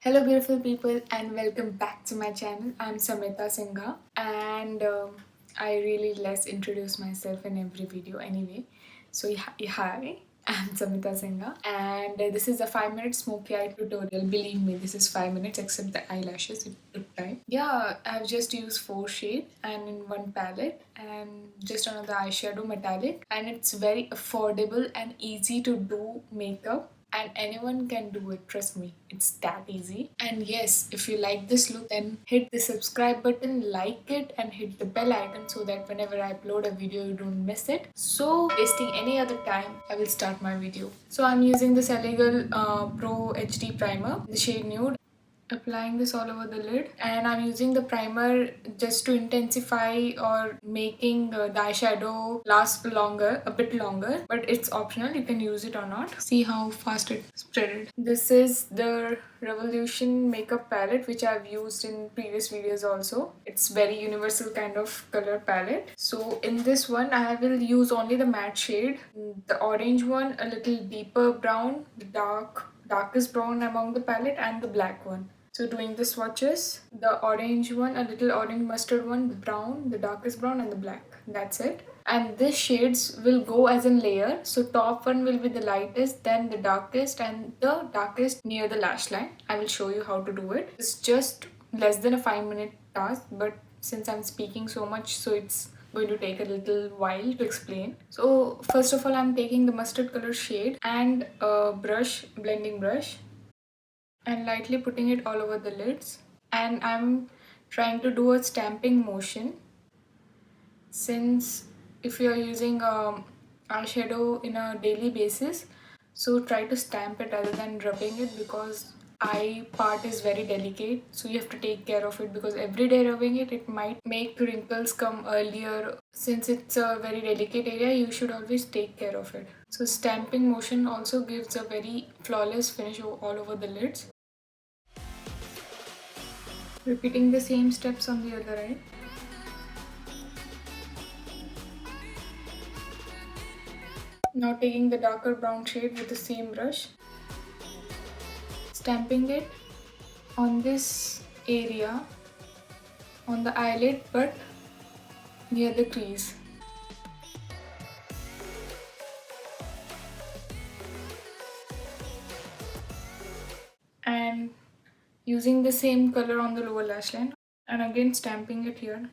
Hello, beautiful people, and welcome back to my channel. I'm Samita Singha, and I really less introduce myself in every video anyway. So, hi, I'm Samita Singha, and this is a 5 minute smoky eye tutorial. Believe me, this is 5 minutes, except the eyelashes, it took time. Yeah, I've just used 4 shades and in one palette, and just another eyeshadow metallic, and it's very affordable and easy to do makeup, and anyone can do it. Trust me, it's that easy. And yes, if you like this look, then hit the subscribe button, like it, and hit the bell icon so that whenever I upload a video you don't miss it. So wasting any other time, I will start my video. So I'm using this Elegant Pro HD primer, the shade nude. Applying this all over the lid, and I'm using the primer just to intensify or making the eyeshadow last longer, a bit longer, but it's optional, you can use it or not. See how fast it spreaded. This is the Revolution makeup palette which I've used in previous videos also. It's very universal kind of color palette. So in this one I will use only the matte shade, the orange one a little deeper brown, the darkest brown among the palette, and the black one. So doing the swatches, the orange one, a little orange mustard one, the brown, the darkest brown, and the black. That's it. And these shades will go as in layer. So top one will be the lightest, then the darkest, and the darkest near the lash line. I will show you how to do it. It's just less than a 5 minute task, but since I'm speaking so much, so it's going to take a little while to explain. So first of all, I'm taking the mustard color shade and a brush, blending brush, and lightly putting it all over the lids, and I'm trying to do a stamping motion, since if you are using eyeshadow in a daily basis, so try to stamp it rather than rubbing it, because eye part is very delicate, so you have to take care of it, because everyday rubbing it might make wrinkles come earlier. Since it's a very delicate area, you should always take care of it. So stamping motion also gives a very flawless finish all over the lids. Repeating the same steps on the other eye. Now taking the darker brown shade with the same brush, stamping it on this area, on the eyelid but near the crease. And using the same color on the lower lash line, and again stamping it here.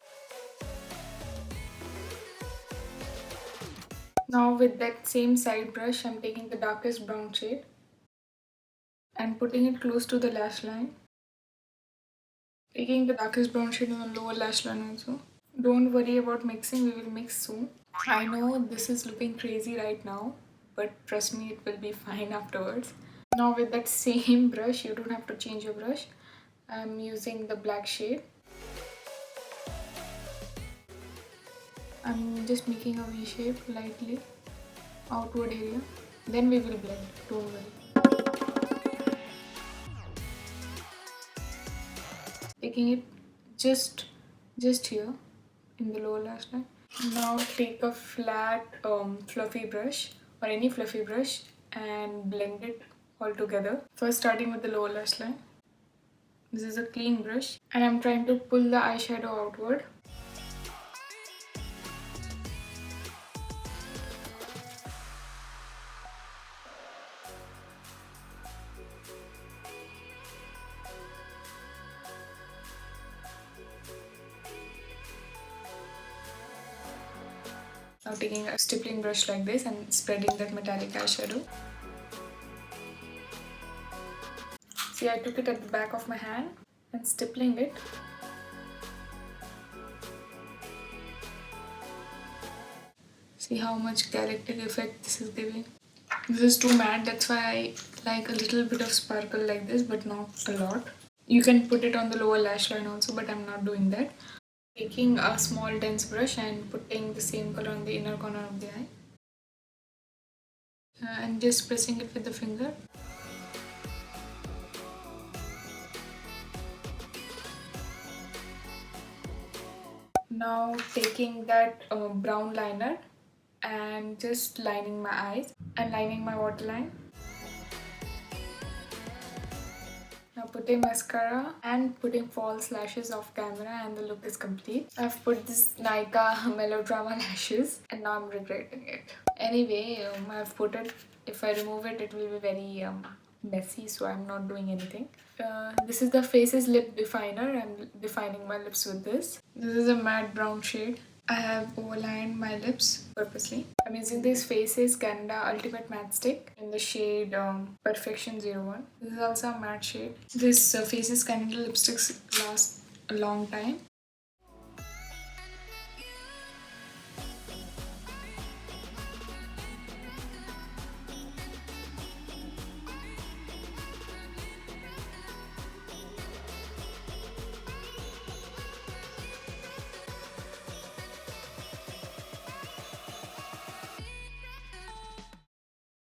Now with that same side brush, I'm taking the darkest brown shade and putting it close to the lash line. Taking the darkest brown shade on the lower lash line also. Don't worry about mixing, we will mix soon. I know this is looking crazy right now, but trust me, it will be fine afterwards. Now with that same brush, you don't have to change your brush. I'm using the black shade. I'm just making a V shape lightly, outward area. Then we will blend, don't worry. Taking it just here in the lower lash line. Now take a flat fluffy brush or any fluffy brush and blend it all together. First starting with the lower lash line. This is a clean brush and I'm trying to pull the eyeshadow outward. Now taking a stippling brush like this and spreading that metallic eyeshadow. See, I took it at the back of my hand and stippling it. See how much character effect this is giving. This is too matte, that's why I like a little bit of sparkle like this, but not a lot. You can put it on the lower lash line also, but I'm not doing that. Taking a small dense brush and putting the same color on the inner corner of the eye. And just pressing it with the finger. Now taking that brown liner and just lining my eyes and lining my waterline. Now putting mascara and putting false lashes off camera, and the look is complete. I've put this Nykaa melodrama lashes and now I'm regretting it. Anyway, I've put it. If I remove it, it will be very messy, so I'm not doing anything. This is the Faces Lip Definer. I'm defining my lips with this. This is a matte brown shade. I have overlined my lips purposely. I'm using this Faces Canada Ultimate Matte Stick in the shade Perfection 01. This is also a matte shade. This Faces Canada lipsticks last a long time.